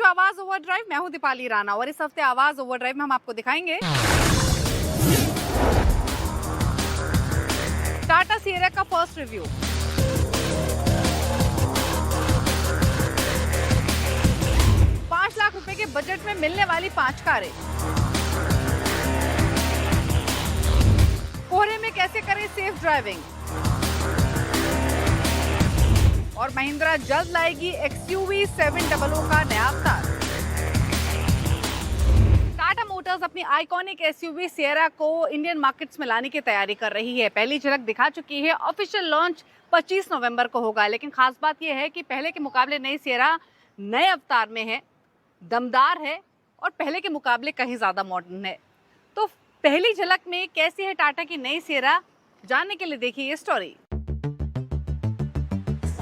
आवाज ओवरड्राइव, मैं हूं दीपाली राणा और इस हफ्ते आवाज ओवरड्राइव में हम आपको दिखाएंगे टाटा सिएरा का फर्स्ट रिव्यू, ₹5 लाख के बजट में मिलने वाली 5 कारें, कोहरे में कैसे करें सेफ ड्राइविंग, और महिंद्रा जल्द लाएगी XUV 700 का नया अवतार। टाटा मोटर्स अपनी आइकॉनिक SUV सिएरा को इंडियन मार्केट्स में लाने की तैयारी कर रही है। पहली झलक दिखा चुकी है, ऑफिशियल लॉन्च 25 नवंबर को होगा। लेकिन खास बात यह है कि पहले के मुकाबले नई सिएरा नए अवतार में है, दमदार है और पहले के मुकाबले कहीं ज़्यादा मॉडर्न है। तो पहली झलक में कैसी है टाटा की नई सिएरा, जानने के लिए देखिए ये स्टोरी।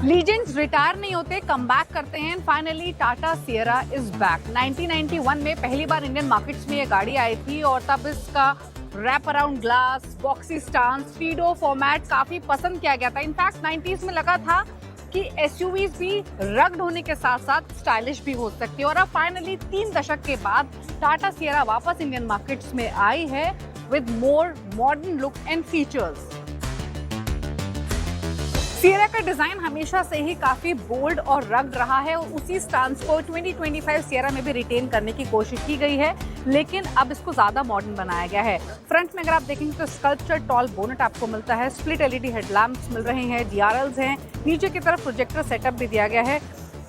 लीजेंड्स रिटायर नहीं होते, कम बैक करते हैं। Finally Tata Sierra is back. 1991 में पहली बार इंडियन मार्केट्स में ये गाड़ी आई थी और तब इसका wrap around glass, boxy stance, speedo format काफी पसंद किया गया था। इनफैक्ट 90s में लगा था कि SUVs भी रग्ड होने के साथ साथ स्टाइलिश भी हो सकती है। और अब फाइनली 3 दशक के बाद टाटा सिएरा वापस इंडियन मार्केट्स में आई है with more modern look and features. Sierra का डिजाइन हमेशा से ही काफी बोल्ड और रग्ड रहा है और उसी स्टांस को 2025 सिएरा में भी रिटेन करने की कोशिश की गई है, लेकिन अब इसको ज्यादा मॉडर्न बनाया गया है। फ्रंट में अगर आप देखेंगे तो स्कल्पचर टॉल बोनेट आपको मिलता है, स्प्लिट LED हेडलैम्प्स मिल रहे हैं, DRLs हैं, नीचे की तरफ प्रोजेक्टर सेटअप भी दिया गया है।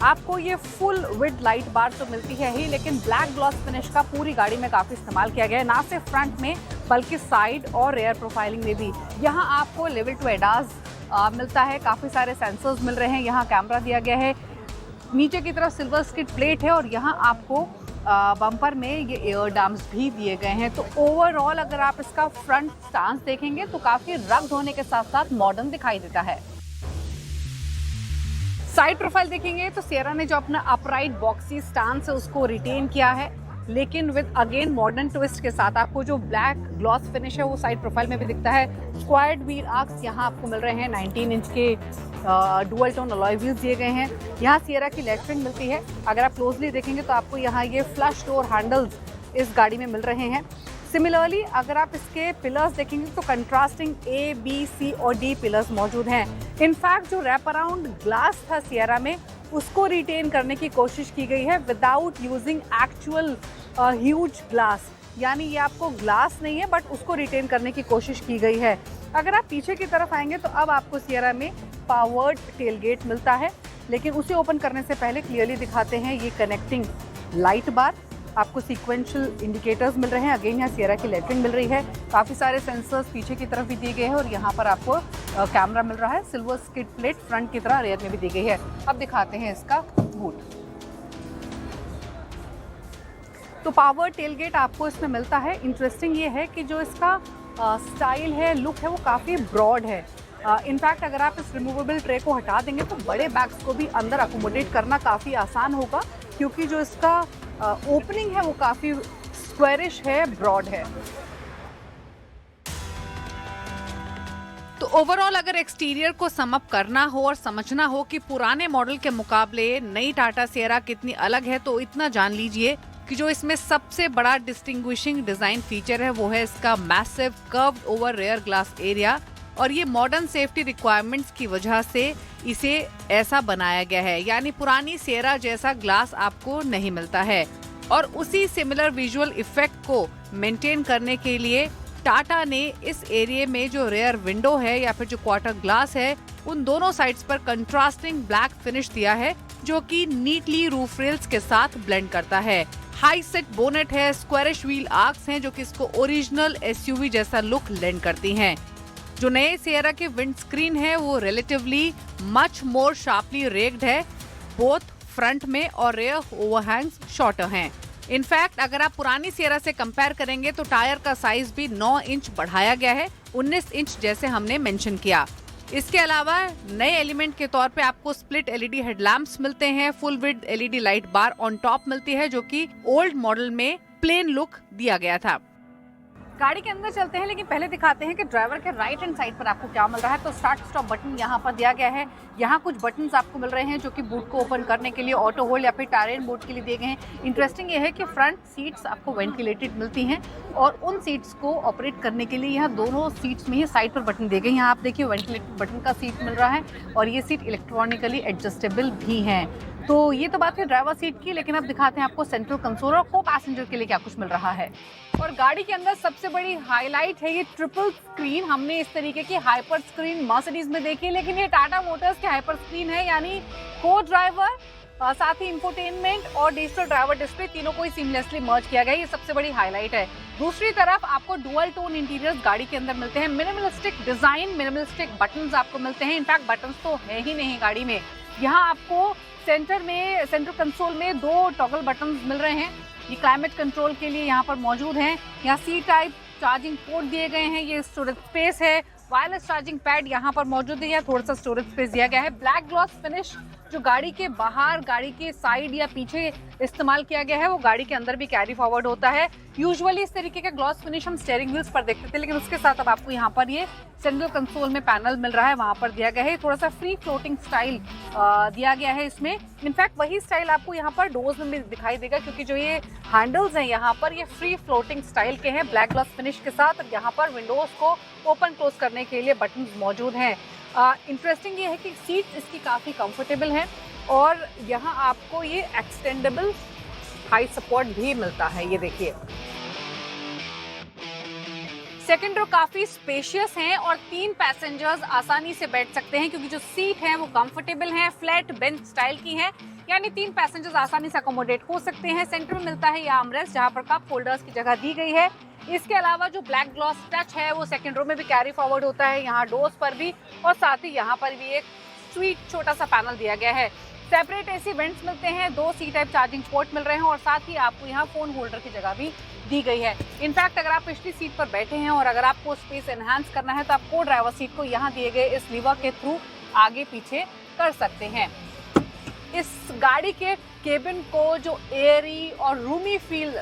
आपको ये फुल विड लाइट बार तो मिलती है ही, लेकिन ब्लैक ग्लॉस फिनिश का पूरी गाड़ी में काफी इस्तेमाल किया गया है, ना सिर्फ फ्रंट में बल्कि साइड और रेयर प्रोफाइलिंग में भी। यहाँ आपको लेवल 2 ADAS मिलता है, काफ़ी सारे सेंसर्स मिल रहे हैं, यहाँ कैमरा दिया गया है, नीचे की तरफ सिल्वर स्किड प्लेट है और यहाँ आपको बम्पर में ये एयर डैम्स भी दिए गए हैं। तो ओवरऑल अगर आप इसका फ्रंट स्टांस देखेंगे तो काफ़ी रग्ड होने के साथ साथ मॉडर्न दिखाई देता है। साइड प्रोफाइल देखेंगे तो सिएरा ने जो अपना अपराइट बॉक्सी स्टांस है उसको रिटेन किया है, लेकिन विद अगेन मॉडर्न ट्विस्ट के साथ। आपको जो ब्लैक ग्लॉस फिनिश है वो साइड प्रोफाइल में भी दिखता है। स्क्वायर्ड व्हील आर्क्स यहाँ आपको मिल रहे हैं, 19 इंच के डुअल टोन अलॉय व्हील्स दिए गए हैं। यहाँ सिएरा की लेटरिंग मिलती है। अगर आप क्लोजली देखेंगे तो आपको यहाँ ये फ्लश डोर हैंडल्स इस गाड़ी में मिल रहे हैं। सिमिलरली अगर आप इसके पिलर्स देखेंगे तो कंट्रास्टिंग A, B, C और D पिलर्स मौजूद हैं। इनफैक्ट जो रैप अराउंड ग्लास था सिएरा में उसको रिटेन करने की कोशिश की गई है without using actual huge glass, यानी ये आपको ग्लास नहीं है बट उसको रिटेन करने की कोशिश की गई है। अगर आप पीछे की तरफ आएंगे तो अब आपको सिएरा में पावर्ड टेलगेट मिलता है, लेकिन उसे ओपन करने से पहले क्लियरली दिखाते हैं ये कनेक्टिंग लाइट बार। आपको सीक्वेंशियल इंडिकेटर्स मिल रहे हैं। अगेन यहाँ सिएरा की लेटरिंग मिल रही है, काफ़ी सारे सेंसर्स पीछे की तरफ भी दिए गए हैं और यहाँ पर आपको कैमरा मिल रहा है। सिल्वर स्किड प्लेट फ्रंट की तरह रेयर में भी दी गई है। अब दिखाते हैं इसका हुड। तो पावर टेलगेट आपको इसमें मिलता है। इंटरेस्टिंग ये है कि जो इसका स्टाइल है, लुक है, वो काफ़ी ब्रॉड है। इनफैक्ट अगर आप इस रिमूवेबल ट्रे को हटा देंगे तो बड़े बैग्स को भी अंदर अकोमोडेट करना काफ़ी आसान होगा, क्योंकि जो इसका ओपनिंग है वो काफ़ी स्क्वायरिश है, ब्रॉड है। तो ओवरऑल अगर एक्सटीरियर को सम अप करना हो और समझना हो कि पुराने मॉडल के मुकाबले नई टाटा सिएरा कितनी अलग है, तो इतना जान लीजिए कि जो इसमें सबसे बड़ा डिस्टिंग्विशिंग डिजाइन फीचर है वो है इसका massive curved over rear glass area. और ये मॉडर्न सेफ्टी रिक्वायरमेंट्स की वजह से इसे ऐसा बनाया गया है, यानी पुरानी सिएरा जैसा ग्लास आपको नहीं मिलता है। और उसी सिमिलर विजुअल इफेक्ट को मेंटेन करने के लिए टाटा ने इस एरिया में जो रेयर विंडो है या फिर जो क्वार्टर ग्लास है, उन दोनों साइड्स पर कंट्रास्टिंग ब्लैक फिनिश दिया है, जो कि नीटली रूफ रेल्स के साथ ब्लेंड करता है। हाई सेट बोनेट है, स्क्वायरिश व्हील आर्क्स हैं जो कि इसको ओरिजिनल SUV जैसा लुक लेंड करती हैं। जो नए सिएरा के विंड स्क्रीन है वो relatively much more sharply raked है, बोथ फ्रंट में और रेयर ओवरहैंग्स शॉर्टर हैं। इनफैक्ट अगर आप पुरानी सिएरा से कंपेयर करेंगे तो टायर का साइज भी 9 इंच बढ़ाया गया है, 19 इंच जैसे हमने मेंशन किया। इसके अलावा नए एलिमेंट के तौर पे आपको स्प्लिट LED हेडलैम्प्स मिलते हैं, full width LED light bar on top मिलती है, जो कि ओल्ड मॉडल में प्लेन लुक दिया गया था। गाड़ी के अंदर चलते हैं, लेकिन पहले दिखाते हैं कि ड्राइवर के राइट हैंड साइड पर आपको क्या मिल रहा है। तो स्टार्ट स्टॉप बटन यहाँ पर दिया गया है। यहाँ कुछ बटन्स आपको मिल रहे हैं जो कि बूट को ओपन करने के लिए, ऑटो होल्ड या फिर टायर बोर्ड के लिए दिए गए हैं। इंटरेस्टिंग ये है कि फ्रंट सीट्स आपको वेंटिलेटेड मिलती हैं और उन सीट्स को ऑपरेट करने के लिए यहाँ दोनों सीट्स में ही साइड पर बटन दिए गए। यहाँ आप देखिए वेंटिलेटेड बटन का सीट मिल रहा है और ये सीट इलेक्ट्रॉनिकली एडजस्टेबल भी हैं। तो ये तो बात है ड्राइवर सीट की, लेकिन अब दिखाते हैं आपको सेंट्रल कंसोल और को पैसेंजर के लिए क्या कुछ मिल रहा है। और गाड़ी के अंदर सबसे बड़ी हाईलाइट है ये ट्रिपल स्क्रीन। हमने इस तरीके की हाइपर स्क्रीन मर्सिडीज में देखी, लेकिन ये टाटा मोटर्स की हाइपर स्क्रीन है, यानी को ड्राइवर साथ ही इंफोटेनमेंट और डिजिटल ड्राइवर डिस्प्ले तीनों को ही सीमलेसली मर्ज किया गया है। ये सबसे बड़ी हाईलाइट है। दूसरी तरफ आपको डुअल टोन इंटीरियर्स गाड़ी के अंदर मिलते हैं। मिनिमलिस्टिक डिजाइन, मिनिमलिस्टिक बटन्स आपको मिलते हैं। इनफैक्ट बटन्स तो है ही नहीं गाड़ी में। यहाँ आपको सेंट्रल कंसोल में 2 टॉगल बटन्स मिल रहे हैं। ये क्लाइमेट कंट्रोल के लिए यहाँ पर मौजूद हैं। यहाँ सी टाइप चार्जिंग पोर्ट दिए गए हैं। ये स्टोरेज स्पेस है। वायरलेस चार्जिंग पैड यहाँ पर मौजूद है। यहाँ थोड़ा सा स्टोरेज स्पेस दिया गया है। ब्लैक ग्लॉस फिनिश जो गाड़ी के बाहर, गाड़ी के साइड या पीछे इस्तेमाल किया गया है, वो गाड़ी के अंदर भी कैरी फॉरवर्ड होता है। यूजुअली इस तरीके का ग्लॉस फिनिश हम स्टीयरिंग व्हील्स पर देखते थे, लेकिन उसके साथ अब आपको यहाँ पर ये सेंट्रल कंसोल में पैनल मिल रहा है, वहाँ पर दिया गया है। थोड़ा सा फ्री फ्लोटिंग स्टाइल दिया गया है इसमें। इनफैक्ट वही स्टाइल आपको यहाँ पर डोर्स में भी दिखाई देगा, क्योंकि जो ये हैंडल्स हैं यहाँ पर ये फ्री फ्लोटिंग स्टाइल के हैं ब्लैक ग्लास फिनिश के साथ। और यहाँ पर विंडोज को ओपन क्लोज करने के लिए बटन मौजूद हैं। इंटरेस्टिंग ये है कि सीट इसकी काफ़ी कंफर्टेबल है और यहाँ आपको ये एक्सटेंडेबल हाई सपोर्ट भी मिलता है। ये देखिए सेकंड रो काफी स्पेशियस हैं और 3 पैसेंजर्स आसानी से बैठ सकते हैं, क्योंकि जो सीट है वो कंफर्टेबल है, फ्लैट बेंच स्टाइल की है, यानी 3 पैसेंजर्स आसानी से अकोमोडेट हो सकते हैं। सेंटर में मिलता है ये आर्मरेस्ट, जहां पर कप होल्डर्स की जगह दी गई है। इसके अलावा जो ब्लैक ग्लॉस टच है वो सेकंड रो में भी कैरी फॉरवर्ड होता है, यहाँ डोर्स पर भी, और साथ ही यहाँ पर भी एक स्वीट छोटा सा पैनल दिया गया है। सेपरेट एसी वेंट्स मिलते हैं, 2 सी टाइप चार्जिंग पोर्ट मिल रहे हैं और साथ ही आपको यहाँ फोन होल्डर की जगह भी दी गई है। इनफैक्ट अगर आप पिछली सीट पर बैठे हैं और अगर आपको स्पेस एनहांस करना है तो आप को ड्राइवर सीट को यहाँ दिए गए इस लीवर के थ्रू आगे पीछे कर सकते हैं। इस गाड़ी के केबिन को जो एयरी और रूमी फील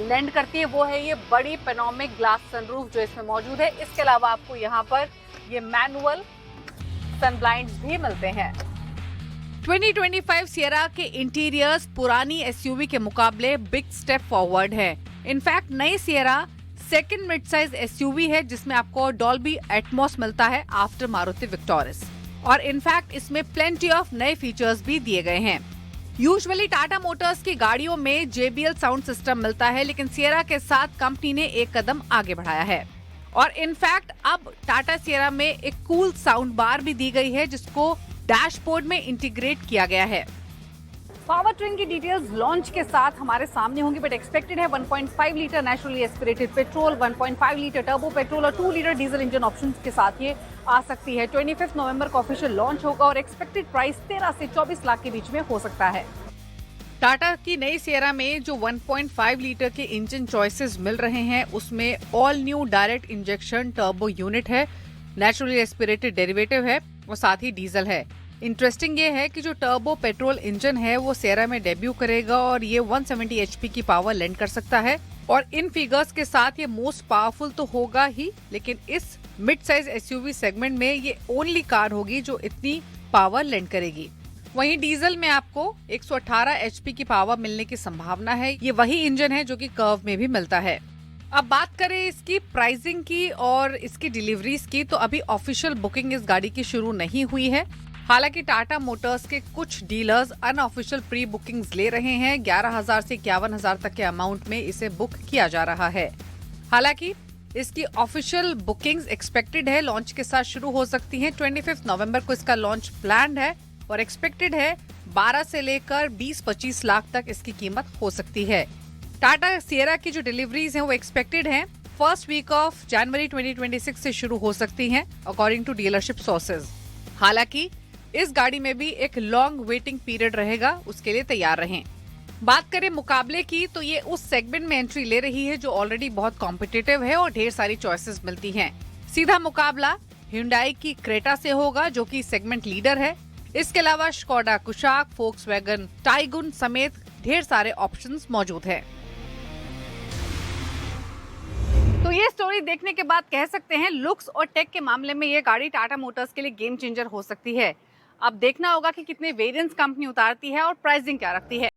लैंड करती है वो है ये बड़ी पेनोमिक ग्लास सनरूफ जो इसमें मौजूद है। इसके अलावा आपको यहाँ पर ये मैनुअल सन ब्लाइंड्स भी मिलते हैं। 2025 सियरा के इंटीरियर्स पुरानी एसयूवी के मुकाबले बिग स्टेप फॉरवर्ड है। इनफैक्ट नई Sierra second mid size SUV है जिसमें आपको डॉल्बी एटमॉस मिलता है आफ्टर मारुति विक्टोरिस, और इनफैक्ट इसमें प्लेंटी ऑफ नए फीचर्स भी दिए गए हैं। यूजुअली टाटा मोटर्स की गाड़ियों में JBL साउंड सिस्टम मिलता है, लेकिन सियरा के साथ कंपनी ने एक कदम आगे बढ़ाया है और इनफैक्ट अब टाटा सियरा में एक कूल साउंड बार भी दी गई है जिसको डैशबोर्ड में इंटीग्रेट किया गया है। पावर ट्रेन की डिटेल्स लॉन्च के साथ हमारे सामने होंगी, बट एक्सपेक्टेड है 1.5 litre naturally aspirated petrol, 1.5 litre turbo petrol और 2 लीटर डीजल इंजन ऑप्शंस के साथ ये आ सकती है। 25 नवंबर को ऑफिशियल लॉन्च होगा और एक्सपेक्टेड प्राइस 13 से 24 लाख के बीच में हो सकता है। टाटा की नई सियरा में जो 1.5 लीटर के इंजन चॉइसेस मिल रहे हैं उसमें all new direct injection turbo unit है, नेचुरली एस्पिरेटेड डेरिवेटिव है और साथ ही डीजल है। इंटरेस्टिंग ये है कि जो टर्बो पेट्रोल इंजन है वो सियरा में डेब्यू करेगा और ये 170 HP की पावर लैंड कर सकता है, और इन फिगर्स के साथ ये मोस्ट पावरफुल तो होगा ही, लेकिन इस मिड साइज एसयूवी सेगमेंट में ये ओनली कार होगी जो इतनी पावर लैंड करेगी। वहीं डीजल में आपको 118 HP की पावर मिलने की संभावना है। ये वही इंजन है जो कि कर्व में भी मिलता है। अब बात करें इसकी प्राइसिंग की और इसकी डिलीवरीज की, तो अभी ऑफिशियल बुकिंग इस गाड़ी की शुरू नहीं हुई है। हालांकि टाटा मोटर्स के कुछ डीलर्स अनऑफिशियल प्री बुकिंग्स ले रहे हैं। 11,000 से 51,000 तक के अमाउंट में इसे बुक किया जा रहा है। हालांकि इसकी ऑफिशियल बुकिंग्स एक्सपेक्टेड है लॉन्च के साथ शुरू हो सकती हैं। 25 नवंबर को इसका लॉन्च प्लान्ड है और एक्सपेक्टेड है 12 से लेकर 20-25 लाख तक इसकी कीमत हो सकती है। टाटा सियरा की जो डिलीवरीज हैं वो एक्सपेक्टेड हैं फर्स्ट वीक ऑफ जनवरी 2026 से शुरू हो सकती हैं अकॉर्डिंग टू डीलरशिप सोर्सेज। हालांकि इस गाड़ी में भी एक लॉन्ग वेटिंग पीरियड रहेगा, उसके लिए तैयार रहें। बात करें मुकाबले की, तो ये उस सेगमेंट में एंट्री ले रही है जो ऑलरेडी बहुत कॉम्पिटिटिव है और ढेर सारी चॉइसेस मिलती हैं। सीधा मुकाबला Hyundai की क्रेटा से होगा जो कि सेगमेंट लीडर है। इसके अलावा स्कोडा कुशाक, फोक्सवैगन टाइगुन समेत ढेर सारे ऑप्शंस मौजूद हैं। तो ये स्टोरी देखने के बाद कह सकते हैं लुक्स और टेक के मामले में ये गाड़ी टाटा मोटर्स के लिए गेम चेंजर हो सकती है। अब देखना होगा कि कितने वेरिएंट्स कंपनी उतारती है और प्राइसिंग क्या रखती है।